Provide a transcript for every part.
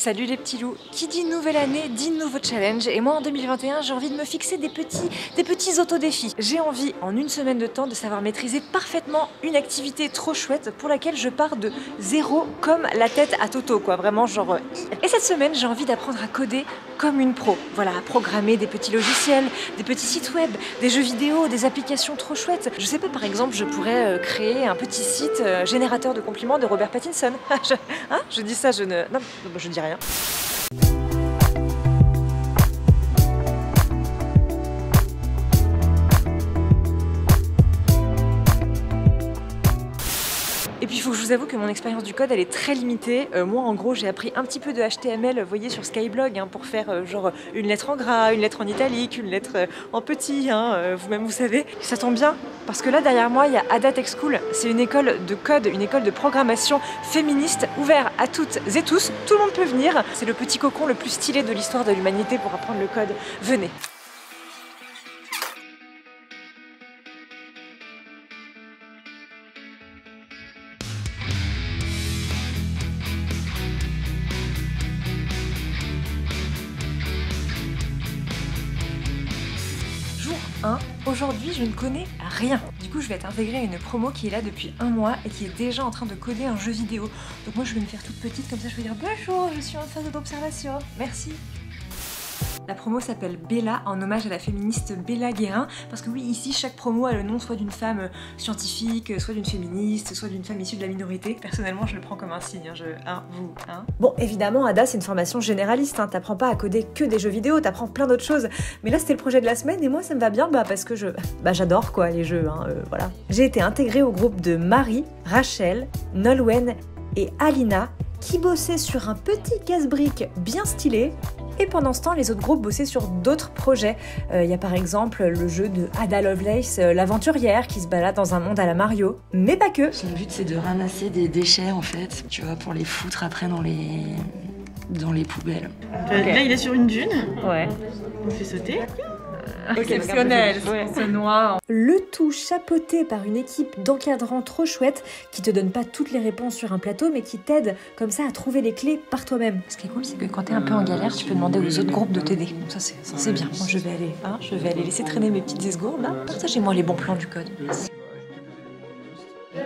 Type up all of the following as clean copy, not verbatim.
Salut les petits loups, qui dit nouvelle année dit nouveau challenge et moi en 2021 j'ai envie de me fixer des petits autodéfis. J'ai envie en une semaine de temps de savoir maîtriser parfaitement une activité trop chouette pour laquelle je pars de zéro comme la tête à Toto quoi, vraiment genre... Et cette semaine j'ai envie d'apprendre à coder comme une pro, voilà, à programmer des petits logiciels, des petits sites web, des jeux vidéo, des applications trop chouettes. Je sais pas, par exemple je pourrais créer un petit site générateur de compliments de Robert Pattinson. Je dis ça, je ne... Non, je dis rien. Et puis il faut que je vous avoue que mon expérience du code elle est très limitée. Moi en gros j'ai appris un petit peu de HTML, vous voyez sur Skyblog, pour faire genre une lettre en gras, une lettre en italique, une lettre en petit, vous-même vous savez. Ça tombe bien parce que là derrière moi il y a Ada Tech School, c'est une école de code, une école de programmation féministe ouverte à toutes et tous. Tout le monde peut venir, c'est le petit cocon le plus stylé de l'histoire de l'humanité pour apprendre le code. Venez. Aujourd'hui, je ne connais rien. Du coup, je vais être intégrée à une promo qui est là depuis un mois et qui est déjà en train de coder un jeu vidéo. Donc moi, je vais me faire toute petite, comme ça je vais dire bonjour, je suis en phase d'observation. Merci. La promo s'appelle Bella, en hommage à la féministe Bella Guérin, parce que oui, ici, chaque promo a le nom soit d'une femme scientifique, soit d'une féministe, soit d'une femme issue de la minorité. Personnellement, je le prends comme un signe, Bon, évidemment, Ada, c'est une formation généraliste, t'apprends pas à coder que des jeux vidéo, t'apprends plein d'autres choses. Mais là, c'était le projet de la semaine, et moi, ça me va bien, parce que j'adore, quoi, les jeux, voilà. J'ai été intégrée au groupe de Marie, Rachel, Nolwenn et Alina, qui bossaient sur un petit casse-brique bien stylé. Et pendant ce temps, les autres groupes bossaient sur d'autres projets. Il y a par exemple le jeu de Ada Lovelace, l'aventurière qui se balade dans un monde à la Mario. Mais pas que. Son but c'est de ramasser des déchets en fait, tu vois, pour les foutre après dans les poubelles. Okay. Là il est sur une dune. Ouais. On fait sauter. Exceptionnel, ce noir. Le tout chapeauté par une équipe d'encadrants trop chouette qui te donne pas toutes les réponses sur un plateau mais qui t'aide comme ça à trouver les clés par toi-même. Ce qui est cool c'est que quand t'es un peu en galère tu peux demander aux autres groupes de t'aider. Donc ça c'est bien. Moi je vais aller laisser traîner mes petites esgourdes là. Partagez-moi les bons plans du code.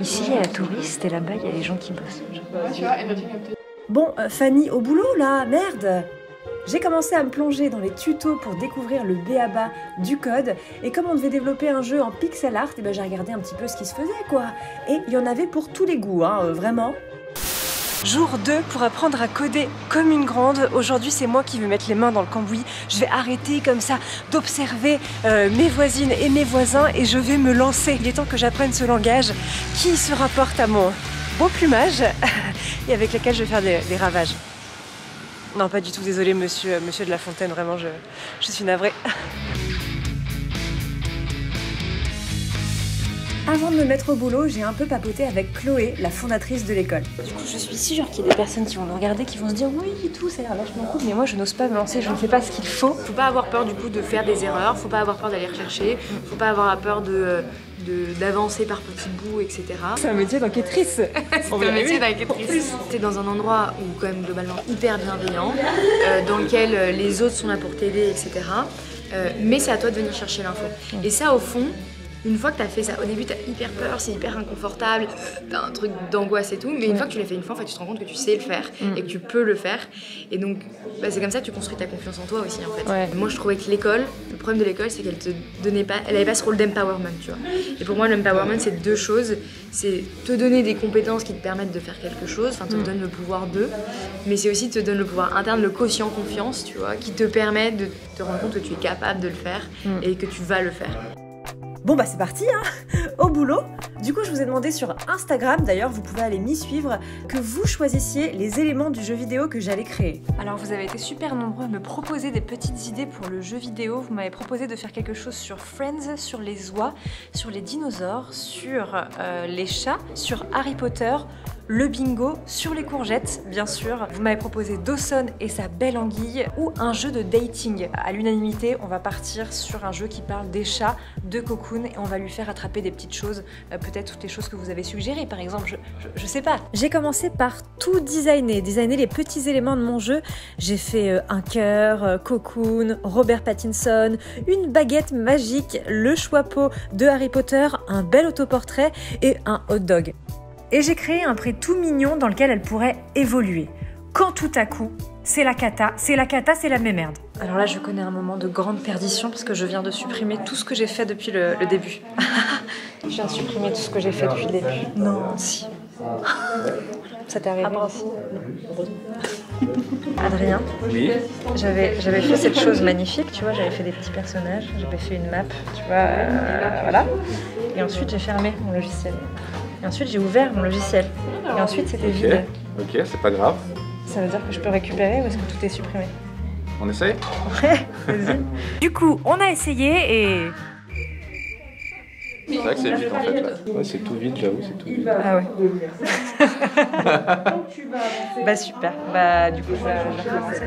Ici il y a la touriste et là-bas il y a les gens qui bossent. Bon, Fanny au boulot là, merde. J'ai commencé à me plonger dans les tutos pour découvrir le b.a.-ba du code et comme on devait développer un jeu en pixel art, j'ai regardé un petit peu ce qui se faisait quoi. Et il y en avait pour tous les goûts, vraiment. Jour 2 pour apprendre à coder comme une grande. Aujourd'hui c'est moi qui vais mettre les mains dans le cambouis. Je vais arrêter comme ça d'observer mes voisines et mes voisins et je vais me lancer. Il est temps que j'apprenne ce langage qui se rapporte à mon beau plumage et avec lequel je vais faire des ravages. Non, pas du tout, désolé monsieur de La Fontaine, vraiment, je suis navrée. Avant de me mettre au boulot, j'ai un peu papoté avec Chloé, la fondatrice de l'école. Du coup, je suis sûre qu'il y a des personnes qui vont nous regarder, qui vont se dire oui et tout, ça a l'air vachement cool, mais moi je n'ose pas me lancer, je ne fais pas ce qu'il faut. Faut pas avoir peur du coup de faire des erreurs, faut pas avoir peur d'aller rechercher, faut pas avoir peur d'avancer par petits bouts, etc. C'est un métier d'enquêtrice. C'est un métier d'enquêtrice. T'es dans un endroit où quand même globalement hyper bienveillant, dans lequel les autres sont là pour t'aider, etc. Mais c'est à toi de venir chercher l'info. Et ça au fond, une fois que t'as fait ça, au début t'as hyper peur, c'est hyper inconfortable, t'as un truc d'angoisse et tout, mais une fois que tu l'as fait une fois, en fait, tu te rends compte que tu sais le faire et que tu peux le faire. Et donc c'est comme ça que tu construis ta confiance en toi aussi en fait. Ouais. Moi je trouvais que l'école, le problème de l'école c'est qu'elle te donnait pas, elle avait pas ce rôle d'empowerment, tu vois. Et pour moi l'empowerment c'est deux choses, c'est te donner des compétences qui te permettent de faire quelque chose, enfin te donne le pouvoir d'eux, mais c'est aussi te donne le pouvoir interne, le quotient confiance, tu vois, qui te permet de te rendre compte que tu es capable de le faire et que tu vas le faire. Bon c'est parti au boulot. Du coup je vous ai demandé sur Instagram, d'ailleurs vous pouvez aller m'y suivre, que vous choisissiez les éléments du jeu vidéo que j'allais créer. Alors vous avez été super nombreux à me proposer des petites idées pour le jeu vidéo. Vous m'avez proposé de faire quelque chose sur Friends, sur les oies, sur les dinosaures, sur les chats, sur Harry Potter. le bingo sur les courgettes, bien sûr. Vous m'avez proposé Dawson et sa belle anguille ou un jeu de dating. À l'unanimité, on va partir sur un jeu qui parle des chats, de Cocoon et on va lui faire attraper des petites choses, peut-être toutes les choses que vous avez suggérées, par exemple, je sais pas. J'ai commencé par tout designer les petits éléments de mon jeu. J'ai fait un cœur, Cocoon, Robert Pattinson, une baguette magique, le choix-peau de Harry Potter, un bel autoportrait et un hot dog. Et j'ai créé un pré tout mignon dans lequel elle pourrait évoluer. Quand tout à coup, c'est la cata, c'est la même merde. Alors là, je connais un moment de grande perdition parce que je viens de supprimer tout ce que j'ai fait depuis le début. Je viens de supprimer tout ce que j'ai fait depuis le début. Non, si. Ça t'est arrivé aussi? Adrien, oui. J'avais fait cette chose magnifique, tu vois, j'avais fait des petits personnages, j'avais fait une map, tu vois, voilà. Et ensuite, j'ai fermé mon logiciel. Et ensuite, j'ai ouvert mon logiciel. Et ensuite, c'était vide. Ok, c'est pas grave. Ça veut dire que je peux récupérer ou est-ce que tout est supprimé? On essaye? Ouais, vas-y. Du coup, on a essayé et... C'est vrai que c'est vide en fait là. Ouais, c'est tout vide, j'avoue, c'est tout vide. Ah ouais. Bah super. Bah du coup, je vais recommencer.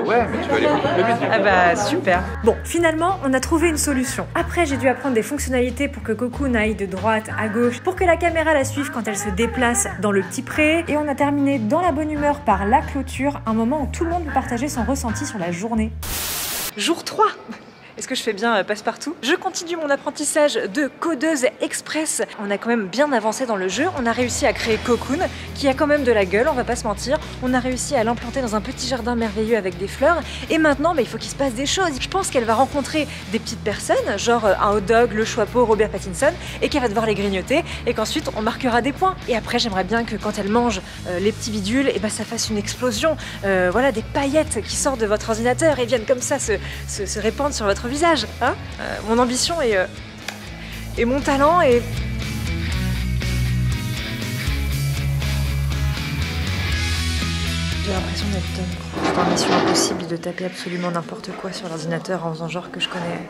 Ouais, mais tu vas aller beaucoup plus vite. Ah bah super. Bon, finalement, on a trouvé une solution. Après, j'ai dû apprendre des fonctionnalités pour que Cocoon aille de droite à gauche, pour que la caméra la suive quand elle se déplace dans le petit pré. Et on a terminé dans la bonne humeur par la clôture, un moment où tout le monde peut partager son ressenti sur la journée. Jour 3. Est-ce que je fais bien passe-partout? Je continue mon apprentissage de codeuse express. On a quand même bien avancé dans le jeu. On a réussi à créer Cocoon, qui a quand même de la gueule, on va pas se mentir. On a réussi à l'implanter dans un petit jardin merveilleux avec des fleurs. Et maintenant, il faut qu'il se passe des choses. Je pense qu'elle va rencontrer des petites personnes, genre un hot dog, le choix-peau, Robert Pattinson, et qu'elle va devoir les grignoter, et qu'ensuite on marquera des points. Et après, j'aimerais bien que quand elle mange les petits bidules, et ça fasse une explosion. Voilà, des paillettes qui sortent de votre ordinateur et viennent comme ça se répandre sur votre visage, hein. Mon ambition et mon talent et... J'ai l'impression d'être dans Mission Impossible de taper absolument n'importe quoi sur l'ordinateur en faisant genre que je connais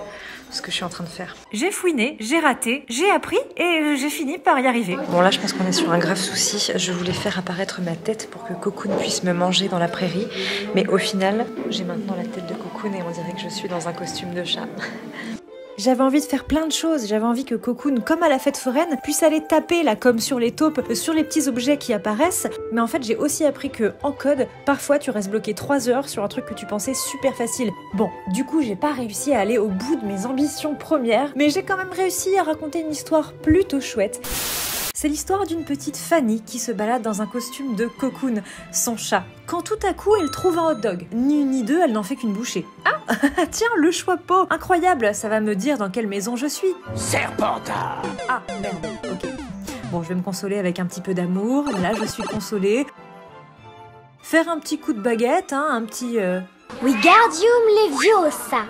ce que je suis en train de faire. J'ai fouiné, j'ai raté, j'ai appris et j'ai fini par y arriver. Bon là je pense qu'on est sur un grave souci. Je voulais faire apparaître ma tête pour que Cocoon puisse me manger dans la prairie. Mais au final, j'ai maintenant la tête de Cocoon et on dirait que je suis dans un costume de chat. J'avais envie de faire plein de choses, j'avais envie que Cocoon, comme à la fête foraine, puisse aller taper là comme sur les taupes, sur les petits objets qui apparaissent. Mais en fait j'ai aussi appris que en code, parfois tu restes bloqué 3 heures sur un truc que tu pensais super facile. Bon, du coup j'ai pas réussi à aller au bout de mes ambitions premières, mais j'ai quand même réussi à raconter une histoire plutôt chouette. C'est l'histoire d'une petite Fanny qui se balade dans un costume de Cocoon, son chat. Quand tout à coup, elle trouve un hot dog. Ni une ni deux, elle n'en fait qu'une bouchée. Ah, tiens, le choix-peau. Incroyable, ça va me dire dans quelle maison je suis. Serpentard. Ah, merde, ok. Bon, je vais me consoler avec un petit peu d'amour. Là, je suis consolée. Faire un petit coup de baguette, hein, un petit... Wingardium Leviosa.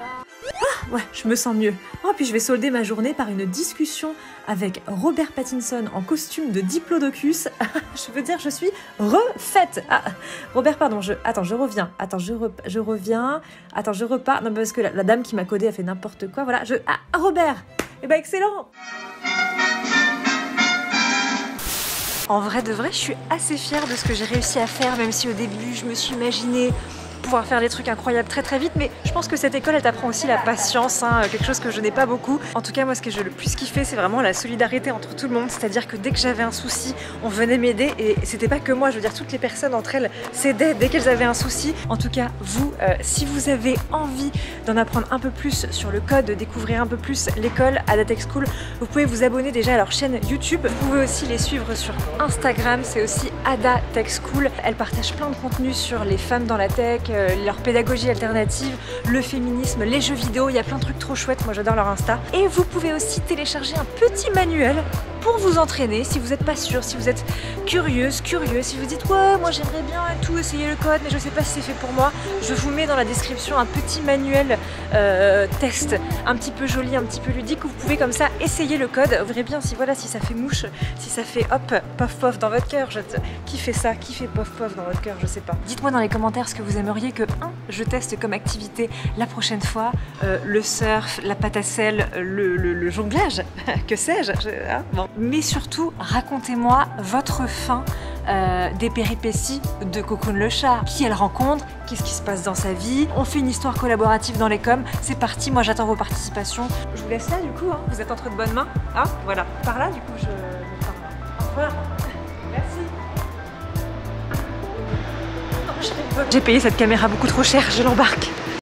Ah, ouais, je me sens mieux. Oh, puis je vais solder ma journée par une discussion avec Robert Pattinson en costume de Diplodocus. Je veux dire, je suis refaite. Ah, Robert, pardon, attends, je reviens. Attends, je reviens. Attends, je repars. Non, parce que la dame qui m'a codé a fait n'importe quoi. Voilà, Ah, Robert. Eh ben, excellent. En vrai de vrai, je suis assez fière de ce que j'ai réussi à faire, même si au début, je me suis imaginé pouvoir faire des trucs incroyables très vite, mais je pense que cette école elle t'apprend aussi la patience, hein, quelque chose que je n'ai pas beaucoup. En tout cas moi ce que j'ai le plus kiffé c'est vraiment la solidarité entre tout le monde, c'est-à-dire que dès que j'avais un souci on venait m'aider et c'était pas que moi, je veux dire toutes les personnes entre elles s'aidaient dès qu'elles avaient un souci. En tout cas vous, si vous avez envie d'en apprendre un peu plus sur le code, de découvrir un peu plus l'école Ada Tech School, vous pouvez vous abonner déjà à leur chaîne YouTube, vous pouvez aussi les suivre sur Instagram, c'est aussi Ada Tech School, elles partagent plein de contenus sur les femmes dans la tech, leur pédagogie alternative, le féminisme, les jeux vidéo, il y a plein de trucs trop chouettes, moi j'adore leur Insta. Et vous pouvez aussi télécharger un petit manuel pour vous entraîner si vous n'êtes pas sûr, si vous êtes curieux, si vous dites ouais moi j'aimerais bien et tout essayer le code mais je sais pas si c'est fait pour moi, je vous mets dans la description un petit manuel test, un petit peu joli, un petit peu ludique où vous pouvez comme ça essayer le code, vous verrez bien si voilà si ça fait mouche, si ça fait hop, pof pof dans votre cœur, qui fait ça, qui fait pof pof dans votre cœur, je sais pas. Dites-moi dans les commentaires ce que vous aimeriez que je teste comme activité la prochaine fois, le surf, la pâte à sel, le jonglage, que sais-je, hein, bon. Mais surtout, racontez-moi votre fin des péripéties de Cocoon le chat. Qui elle rencontre, qu'est-ce qui se passe dans sa vie. On fait une histoire collaborative dans les coms. C'est parti, moi j'attends vos participations. Je vous laisse là du coup, hein. Vous êtes entre de bonnes mains. Ah, voilà. Par là du coup, je pars là. Au revoir. Merci. J'ai payé cette caméra beaucoup trop cher, je l'embarque.